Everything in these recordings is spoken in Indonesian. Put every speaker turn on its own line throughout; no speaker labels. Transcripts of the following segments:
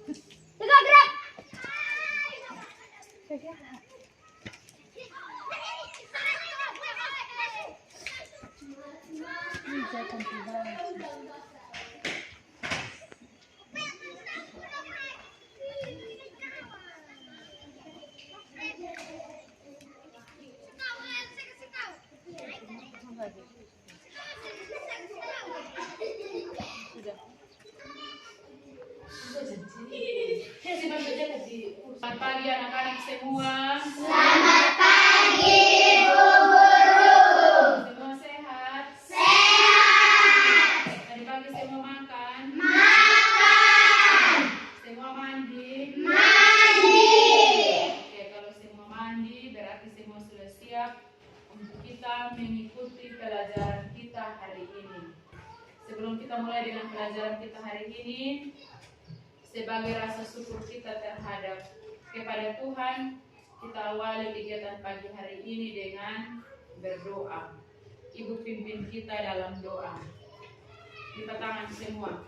Tiga gerak.
Selamat pagi anak-anak semua.
Selamat pagi, Bu Guru.
Semua sehat?
Sehat.
Tadi pagi semua makan?
Makan.
Semua mandi?
Mandi.
Oke, kalau semua mandi berarti semua sudah siap untuk kita mengikuti pelajaran kita hari ini. Sebelum kita mulai dengan pelajaran kita hari ini, sebagai rasa syukur kita terhadap kepada Tuhan, kita awali kegiatan pagi hari ini dengan berdoa. Ibu pimpin kita dalam doa. Kita tangan semua.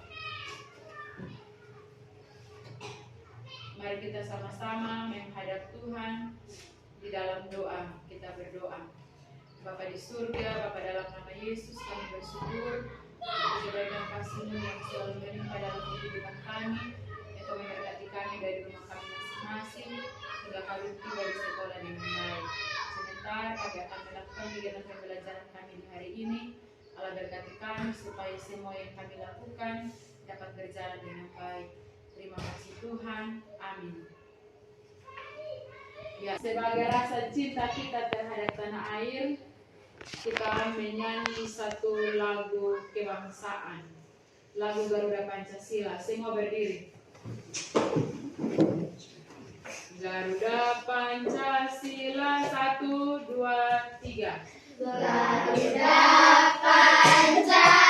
Mari kita sama-sama menghadap Tuhan di dalam doa. Kita berdoa. Bapa di surga, Bapa dalam nama Yesus, kami bersyukur untuk kebaikan kasih-Mu yang selalu menimpa dalam kehidupan kami. Engkau memberkati kami dari rumah kami masing-masing hingga kami tiba di sekolah dengan baik. Sebentar kami akan melakukan kegiatan pembelajaran kami di hari ini. Allah berkati kami supaya semua yang kami lakukan dapat berjalan dengan baik. Terima kasih Tuhan. Amin. Ya, sebagai rasa cinta kita terhadap tanah air, kita menyanyi satu lagu kebangsaan. Lagu Garuda Pancasila. Semua berdiri. Garuda Pancasila 1, 2, 3.
Garuda Pancasila,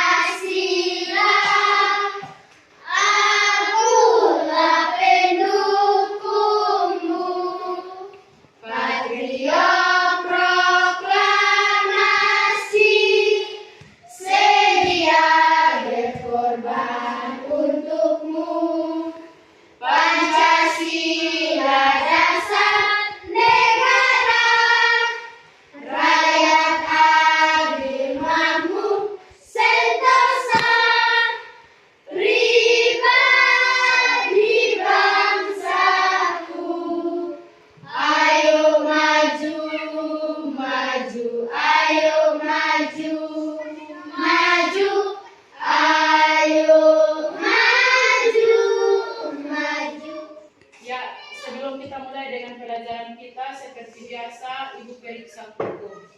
akulah pendukungmu. Patriot proklamasi, sedia berkorban untukmu. Pancasila dasar negara, rakyat adil makmur sentosa, pribadi bangsaku. Ayo maju, maju, ayo maju, maju, ayo maju, maju.
Ya, sebelum kita mulai dengan pelajaran kita, seperti biasa, Ibu periksa buku.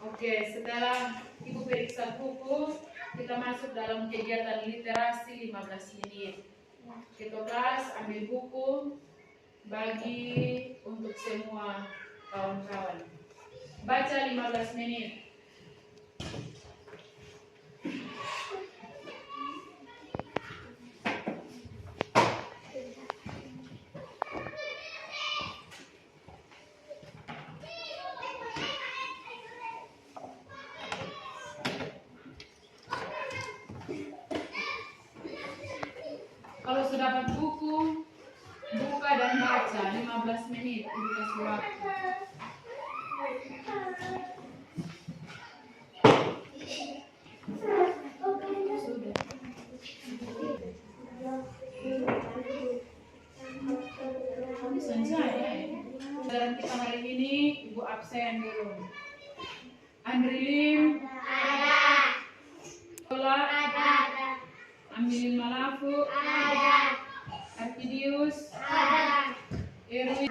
Oke, setelah Ibu periksa buku, kita masuk dalam kegiatan literasi 15 menit. Kita kelas ambil buku, bagi untuk semua kawan-kawan. Baca 15 menit. Kalau sudah dapat buku, buka dan baca 15 menit. Ibu kasih waktu. Sudah. Pelajaran kita hari ini, Ibu absen dulu. Andrilin,
Ada,
Lola,
ada,
Amilin Malafu,
ada,
Arkidius,
ada,
Erwin,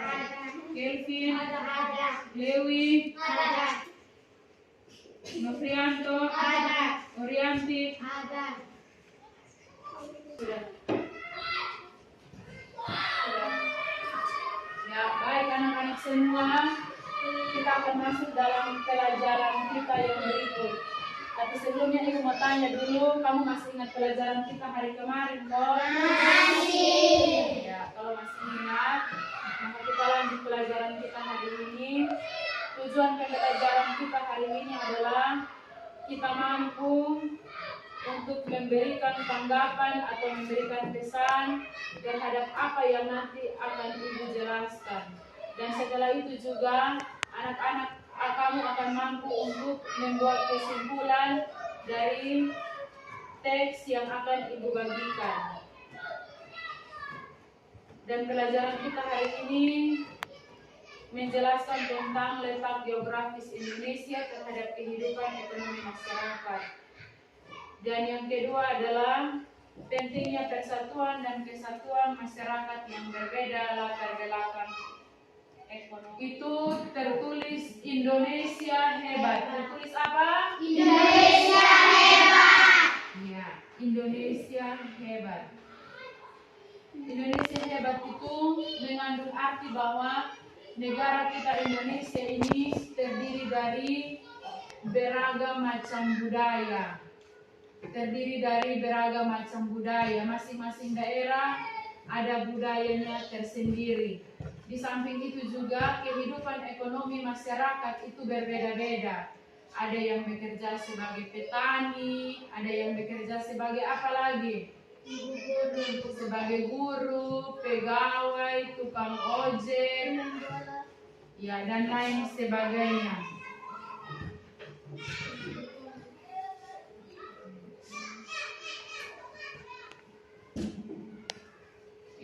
Kelvin,
ada,
Lewi,
ada,
Nofrianto,
ada,
Orianti.
ada.
Sudah. Ya, baik anak-anak semua. Kita akan masuk dalam pelajaran kita yang berikut. Tapi sebelumnya Ibu mau tanya dulu, kamu masih ingat pelajaran kita hari kemarin, toh?
Masih.
Ya. kita mampu untuk memberikan tanggapan atau memberikan pesan terhadap apa yang nanti akan Ibu jelaskan. Dan setelah itu juga anak-anak kamu akan mampu untuk membuat kesimpulan dari teks yang akan Ibu bagikan. Dan pelajaran kita hari ini menjelaskan tentang letak geografis Indonesia terhadap kehidupan ekonomi masyarakat. Dan yang kedua adalah pentingnya persatuan dan kesatuan masyarakat yang berbeda latar belakang ekonomi. Itu tertulis Indonesia hebat. Tertulis apa?
Indonesia hebat.
Ya, Indonesia hebat. Indonesia hebat itu mengandung arti bahwa negara kita Indonesia ini terdiri dari beragam macam budaya. Masing-masing daerah ada budayanya tersendiri. Di samping itu juga kehidupan ekonomi masyarakat itu berbeda-beda. Ada yang bekerja sebagai petani, ada yang bekerja sebagai apa lagi? Sebagai guru, pegawai, tukang ojek, ya, dan lain sebagainya.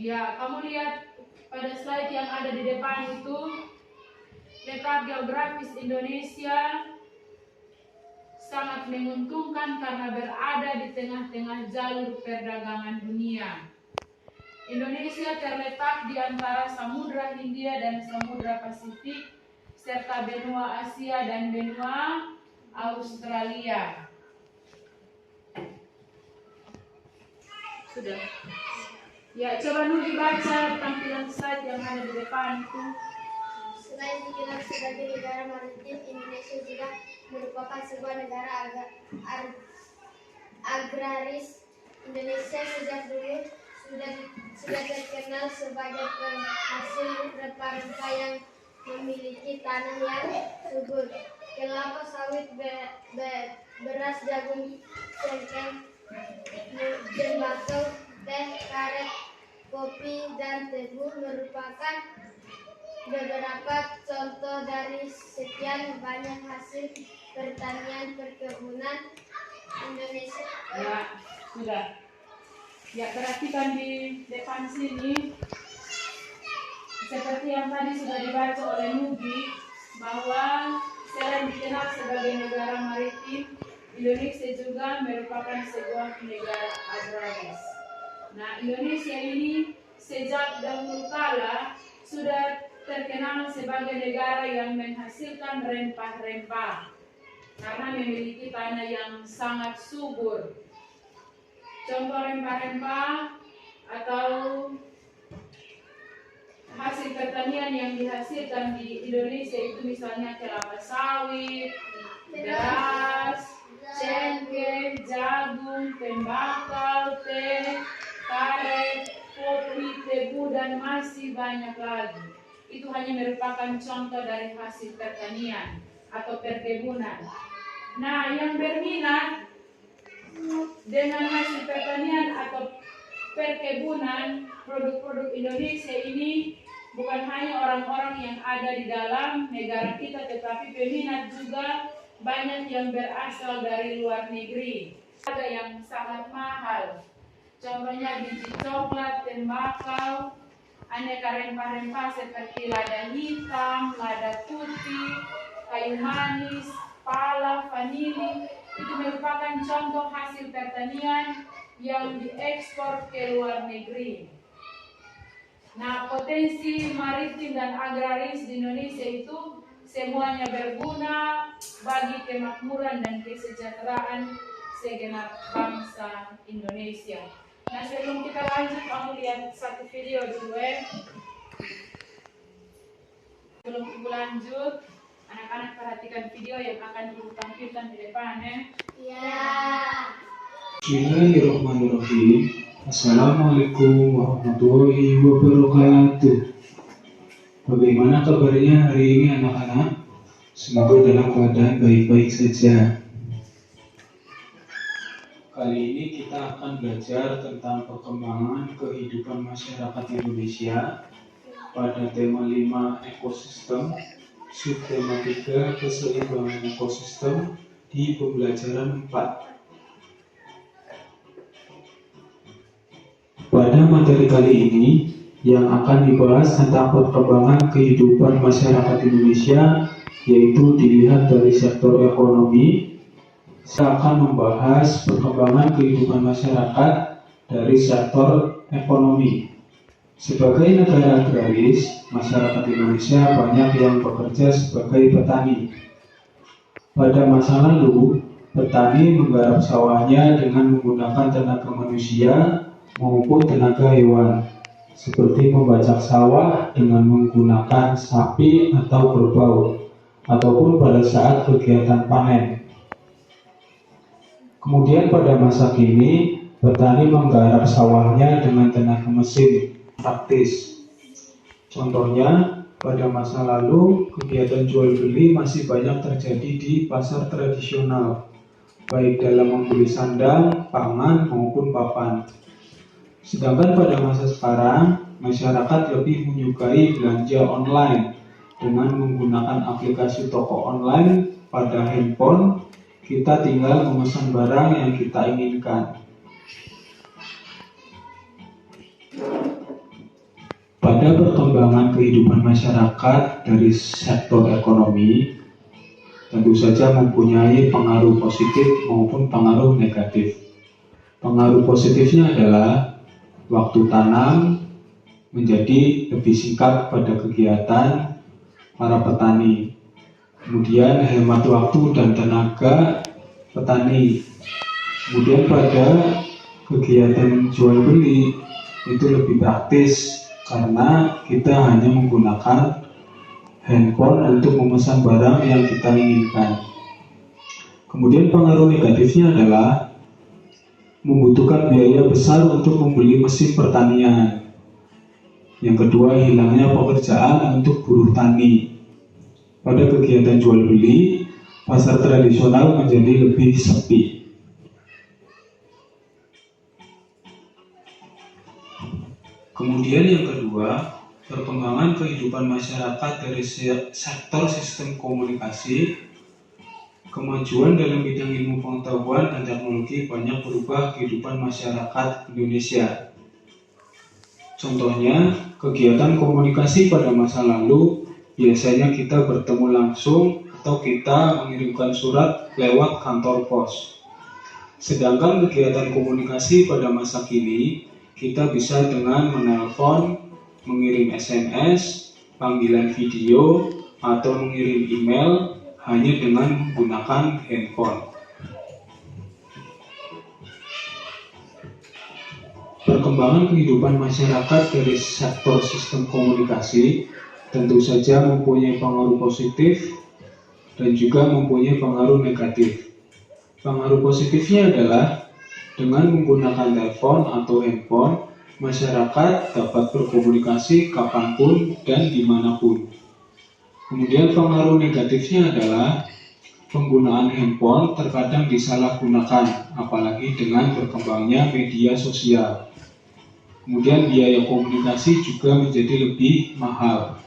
Ya, kamu lihat pada slide yang ada di depan itu, letak geografis Indonesia sangat menguntungkan karena berada di tengah-tengah jalur perdagangan dunia. Indonesia terletak di antara Samudra Hindia dan Samudra Pasifik, serta benua Asia dan benua Australia. Sudah. Ya, coba Nuri baca tampilan slide yang ada di depan itu.
Selain dikenal sebagai negara maritim, Indonesia juga merupakan sebuah negara agraris. Indonesia sejak dulu sudah terkenal sebagai penghasil rempah-rempah yang memiliki tanah yang subur. Kelapa sawit, beras, jagung, cengkeh, tembakau, teh, karet, kopi, dan tebu merupakan beberapa contoh dari sekian banyak hasil pertanian perkebunan Indonesia.
Ya, sudah. Ya, perhatikan di depan sini, seperti yang tadi sudah dibaca oleh Nugi, bahwa selain dikenal sebagai negara maritim, Indonesia juga merupakan sebuah negara agraris. Nah, Indonesia ini sejak dahulu kala sudah terkenal sebagai negara yang menghasilkan rempah-rempah karena memiliki tanah yang sangat subur. Contoh rempah-rempah atau hasil pertanian yang dihasilkan di Indonesia itu misalnya kelapa sawit, beras, cengkeh, jagung, tembakau, teh, karet, kopi, tebu, dan masih banyak lagi. Itu hanya merupakan contoh dari hasil pertanian atau perkebunan. Nah, yang berminat dengan hasil pertanian atau perkebunan, produk-produk Indonesia ini bukan hanya orang-orang yang ada di dalam negara kita, tetapi peminat juga banyak yang berasal dari luar negeri. Ada yang sangat mahal. Contohnya biji coklat, tembakau, aneka rempah-rempah seperti lada hitam, lada putih, kayu manis, pala, vanili. Itu merupakan contoh hasil pertanian yang diekspor ke luar negeri. Nah, potensi maritim dan agraris di Indonesia itu semuanya berguna bagi kemakmuran dan kesejahteraan segenap bangsa Indonesia. Nah, sebelum kita lanjut, kamu lihat satu video dulu ya. Sebelum ibu lanjut, anak-anak perhatikan video yang akan ibu tampilkan di depan ya.
Ya.
Bismillahirrahmanirrahim. Assalamualaikum warahmatullahi wabarakatuh. Bagaimana kabarnya hari ini anak-anak? Semoga dalam keadaan baik-baik saja. Kali ini kita akan belajar tentang perkembangan kehidupan masyarakat Indonesia pada tema 5 ekosistem, subtema 3 keseimbangan ekosistem di pembelajaran 4. Pada materi kali ini yang akan dibahas tentang perkembangan kehidupan masyarakat Indonesia, yaitu dilihat dari sektor ekonomi. Saya akan membahas perkembangan kehidupan masyarakat dari sektor ekonomi. Sebagai negara agraris, masyarakat Indonesia banyak yang bekerja sebagai petani. Pada masa lalu, petani menggarap sawahnya dengan menggunakan tenaga manusia maupun tenaga hewan, seperti membajak sawah dengan menggunakan sapi atau kerbau, ataupun pada saat kegiatan panen. Kemudian pada masa kini, petani menggarap sawahnya dengan tenaga mesin praktis. Contohnya, pada masa lalu, kegiatan jual beli masih banyak terjadi di pasar tradisional, baik dalam membeli sandang, pangan, maupun papan. Sedangkan pada masa sekarang, masyarakat lebih menyukai belanja online dengan menggunakan aplikasi toko online pada handphone. Kita tinggal memesan barang yang kita inginkan. Pada perkembangan kehidupan masyarakat dari sektor ekonomi, tentu saja mempunyai pengaruh positif maupun pengaruh negatif. Pengaruh positifnya adalah waktu tanam menjadi lebih singkat pada kegiatan para petani. Kemudian hemat waktu dan tenaga petani. Kemudian pada kegiatan jual beli itu lebih praktis karena kita hanya menggunakan handphone untuk memesan barang yang kita inginkan. Kemudian pengaruh negatifnya adalah membutuhkan biaya besar untuk membeli mesin pertanian. Yang kedua, hilangnya pekerjaan untuk buruh tani. Pada kegiatan jual beli, pasar tradisional menjadi lebih sepi. Kemudian yang kedua, perkembangan kehidupan masyarakat dari sektor sistem komunikasi. Kemajuan dalam bidang ilmu pengetahuan dan teknologi banyak berubah kehidupan masyarakat Indonesia. Contohnya, kegiatan komunikasi pada masa lalu biasanya kita bertemu langsung atau kita mengirimkan surat lewat kantor pos. Sedangkan kegiatan komunikasi pada masa kini, kita bisa dengan menelpon, mengirim SMS, panggilan video, atau mengirim email hanya dengan menggunakan handphone. Perkembangan kehidupan masyarakat dari sektor sistem komunikasi tentu saja mempunyai pengaruh positif dan juga mempunyai pengaruh negatif. Pengaruh positifnya adalah dengan menggunakan telepon atau handphone, masyarakat dapat berkomunikasi kapanpun dan dimanapun. Kemudian pengaruh negatifnya adalah penggunaan handphone terkadang disalahgunakan, apalagi dengan berkembangnya media sosial. Kemudian biaya komunikasi juga menjadi lebih mahal.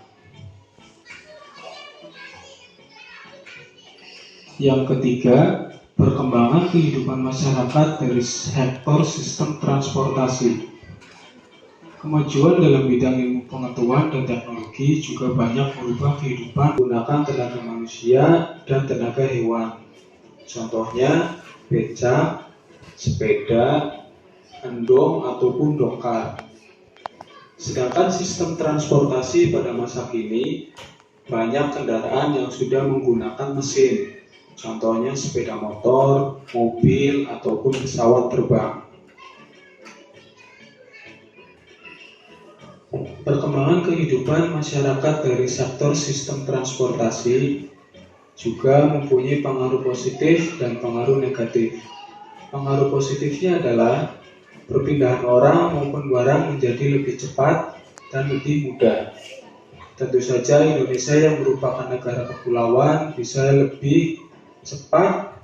Yang ketiga, perkembangan kehidupan masyarakat dari sektor sistem transportasi. Kemajuan dalam bidang ilmu pengetahuan dan teknologi juga banyak merubah kehidupan menggunakan tenaga manusia dan tenaga hewan. Contohnya, becak, sepeda, endong ataupun dongkar. Sedangkan sistem transportasi pada masa kini banyak kendaraan yang sudah menggunakan mesin. Contohnya sepeda motor, mobil, ataupun pesawat terbang. Perkembangan kehidupan masyarakat dari sektor sistem transportasi juga mempunyai pengaruh positif dan pengaruh negatif. Pengaruh positifnya adalah perpindahan orang maupun barang menjadi lebih cepat dan lebih mudah. Tentu saja Indonesia yang merupakan negara kepulauan bisa lebih cepat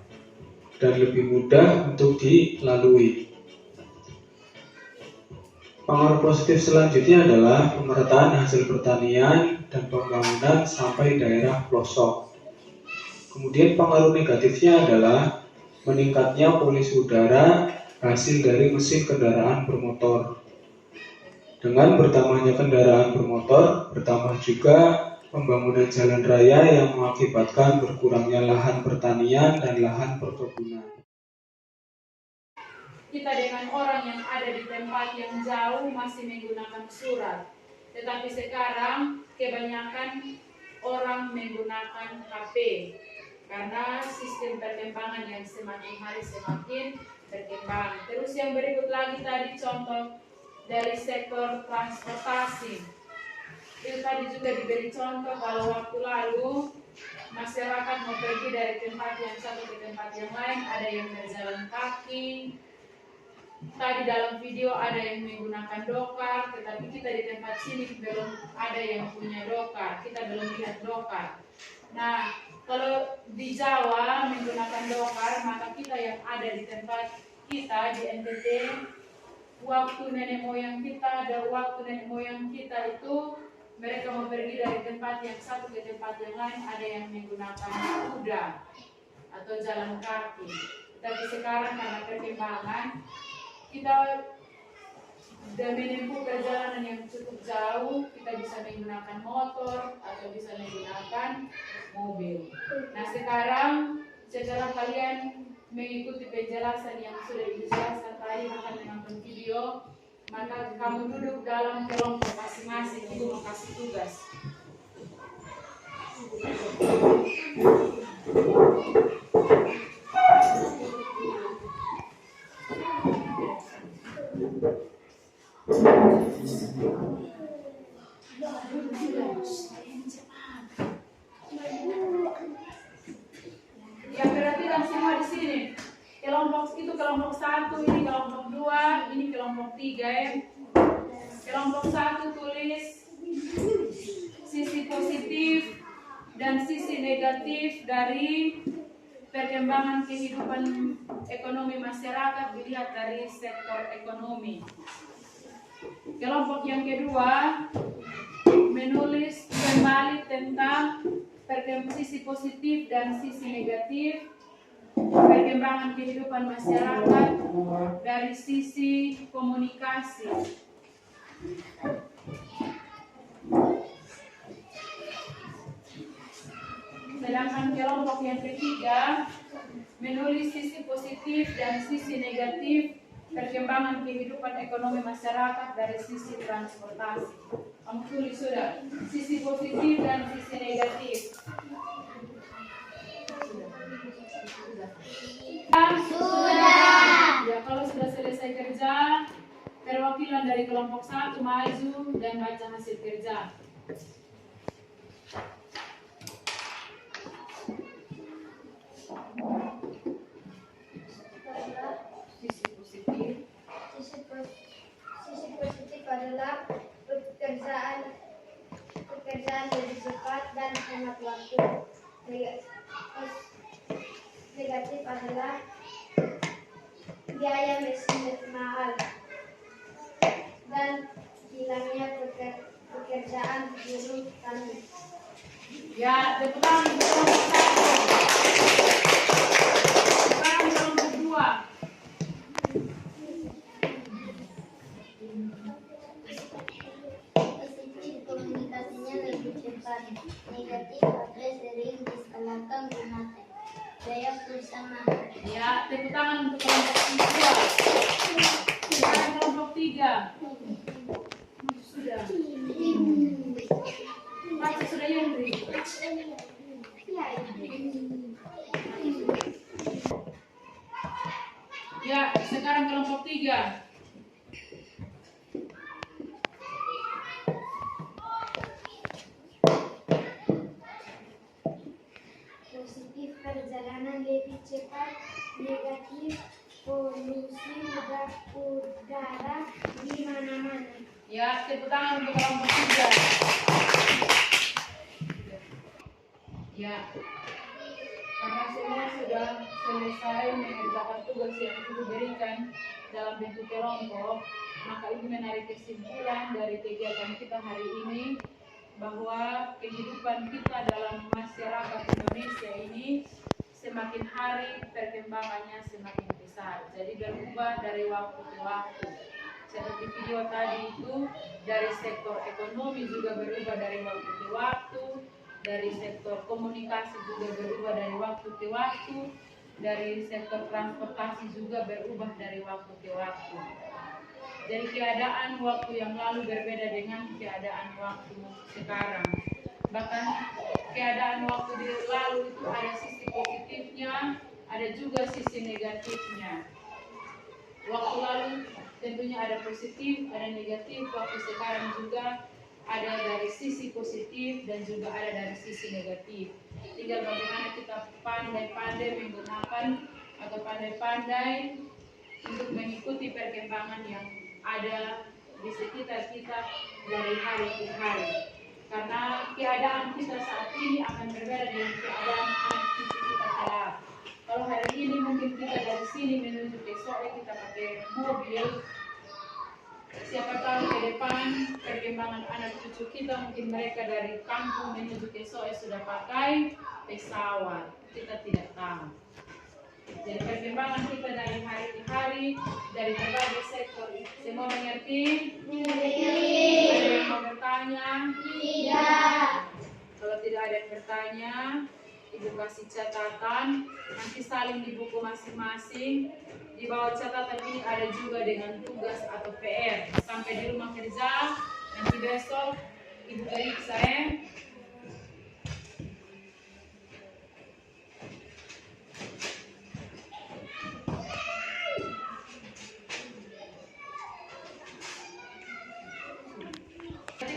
dan lebih mudah untuk dilalui. Pengaruh positif selanjutnya adalah pemerataan hasil pertanian dan pembangunan sampai daerah pelosok. Kemudian pengaruh negatifnya adalah meningkatnya polusi udara hasil dari mesin kendaraan bermotor. Dengan bertambahnya kendaraan bermotor, bertambah juga pembangunan jalan raya yang mengakibatkan berkurangnya lahan pertanian dan lahan perkebunan.
Kita dengan orang yang ada di tempat yang jauh masih menggunakan surat. Tetapi sekarang kebanyakan orang menggunakan HP karena sistem perkembangan yang semakin hari semakin berkembang. Terus yang berikut lagi tadi contoh dari sektor transportasi. Itu tadi juga diberi contoh kalau waktu lalu masyarakat mau pergi dari tempat yang satu ke tempat yang lain, ada yang berjalan kaki. Tadi dalam video ada yang menggunakan dokar, tetapi kita di tempat sini belum ada yang punya dokar, kita belum lihat dokar. Nah, kalau di Jawa menggunakan dokar, maka kita yang ada di tempat kita di NTT, waktu nenek moyang kita dan waktu nenek moyang kita itu mereka mau pergi dari tempat yang satu ke tempat yang lain, ada yang menggunakan kuda atau jalan kaki. Tapi sekarang karena perkembangan, kita sudah menempuh perjalanan yang cukup jauh, kita bisa menggunakan motor atau bisa menggunakan mobil. Nah sekarang setelah kalian mengikuti penjelasan yang sudah dijelaskan tadi, akan menonton video, maka kamu duduk dalam kelompok masing-masing, ibu mau kasih tugas. Ya perhatikan semua di sini. Kelompok itu kelompok 1, ini kelompok 2, ini kelompok 3 ya. Kelompok 1 tulis sisi positif dan sisi negatif dari perkembangan kehidupan ekonomi masyarakat dilihat dari sektor ekonomi. Kelompok yang kedua menulis kembali tentang sisi positif dan sisi negatif perkembangan kehidupan masyarakat dari sisi komunikasi. Sedangkan kelompok yang ketiga menulis sisi positif dan sisi negatif perkembangan kehidupan ekonomi masyarakat dari sisi transportasi. Kamu tulis sudah sisi positif dan sisi negatif. Sudah. Ya, kalau sudah selesai kerja, perwakilan dari kelompok 1 maju dan baca hasil kerja.
Sisi positif adalah pekerjaan lebih cepat dan hemat waktu. Negatif adalah biaya mesin mahal dan hilangnya pekerjaan buruh tani.
Ya, tepuk tangan untuk kelompok 1. Sekarang kelompok 2.
Positif komunikasinya lebih cepat. Negatif ada sering disalahkan gunakan. Daya bersama.
Ya, tepuk tangan untuk kelompok 2. Sekarang kelompok 3. Sudah. Baca sudah Yandri. Ya, sekarang kelompok 3.
Positif perjalanan lebih cepat. Negatif polusi udara di mana-mana.
Ya, tepuk tangan untuk kelompok 3. Ya, karena karena semua sudah selesai mengerjakan tugas yang Ibu berikan dalam bentuk kelompok, maka Ibu menarik kesimpulan dari kegiatan kita hari ini bahwa kehidupan kita dalam masyarakat Indonesia ini semakin hari perkembangannya semakin besar, jadi berubah dari waktu ke waktu. Seperti video tadi itu, dari sektor ekonomi juga berubah dari waktu ke waktu, dari sektor komunikasi juga berubah dari waktu ke waktu, dari sektor transportasi juga berubah dari waktu ke waktu. Jadi keadaan waktu yang lalu berbeda dengan keadaan waktu sekarang. Bahkan keadaan waktu di lalu itu ada sisi positifnya, ada juga sisi negatifnya. Waktu lalu tentunya ada positif, ada negatif. Waktu sekarang juga ada dari sisi positif dan juga ada dari sisi negatif. Tinggal bagaimana kita pandai-pandai menggunakan atau pandai-pandai untuk mengikuti perkembangan yang ada di sekitar kita dari hari ke hari. Karena keadaan kita saat ini akan berbeda dengan keadaan anak cucu kita kelak. Kalau hari ini mungkin kita dari sini menuju ke sore kita pakai mobil, siapa tahu ke depan perkembangan anak cucu kita mungkin mereka dari kampung menuju ke sore sudah pakai pesawat, kita tidak tahu. Jadi perkembangan kita dari hari ke hari, dari berbagai sektor. Semua mengerti? Mengerti. Ada yang mau bertanya? Tidak. Kalau tidak ada yang bertanya, Ibu kasih catatan, nanti salin di buku masing-masing. Di bawah catatan ini ada juga dengan tugas atau PR. Sampai di rumah kerja, nanti besok Ibu periksa ya.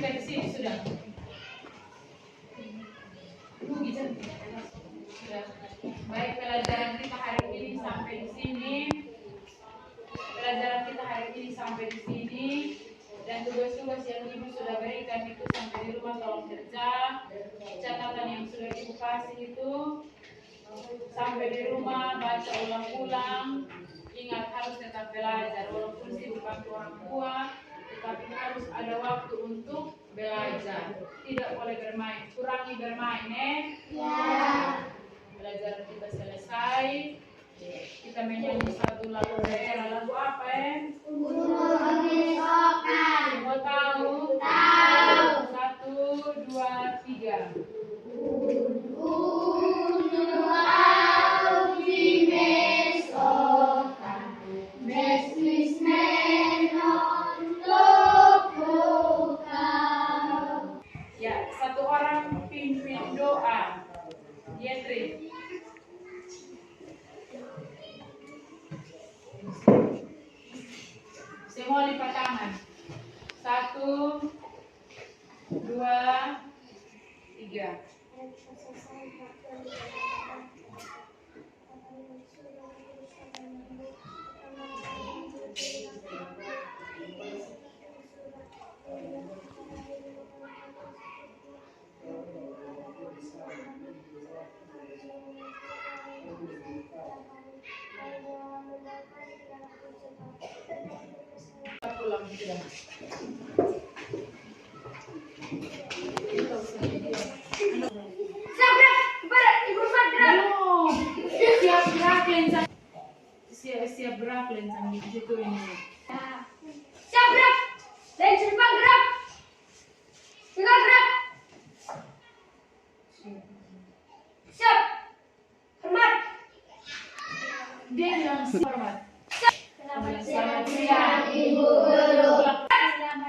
Di sini sudah. Sudah. Baik, pelajaran kita hari ini sampai di sini. Pelajaran kita hari ini sampai di sini. Dan tugas-tugas yang Ibu sudah berikan itu sampai di rumah tolong kerja. Catatan yang sudah Ibu kasih itu sampai di rumah baca ulang-ulang. Ingat harus tetap belajar walaupun sibuk bantu orang tua. Tapi harus ada waktu untuk belajar. Tidak boleh bermain. Kurangi bermain, Ya. Pelajaran kita selesai. Kita menyanyi satu lagu daerah. Lagu apa,
Gunung Besokan.
Mau tahu?
Tahu.
1, 2, 3.
Gunung Api Besokan. Besmis menon lokokau.
Ya, satu orang pimpin doa. Yetri. Semua lipat tangan. 1, 2, 3. Pulang sudah. Siap gerak lensa. Siap gerak lensa di situ ini.
Siap gerak. Dan cepat gerak. Tinggal gerak. Siap. Hormat.
Dia bilang hormat.
Selamat siang Ibu Guru.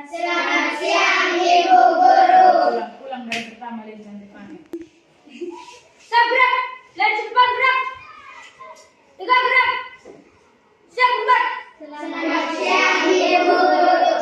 Selamat siang Ibu Guru.
Pulang dari pertama lensa depan.
Siap gerak. Dan cepat gerak. Tinggal gerak. Siap hormat. Selamat siang Ibu Guru.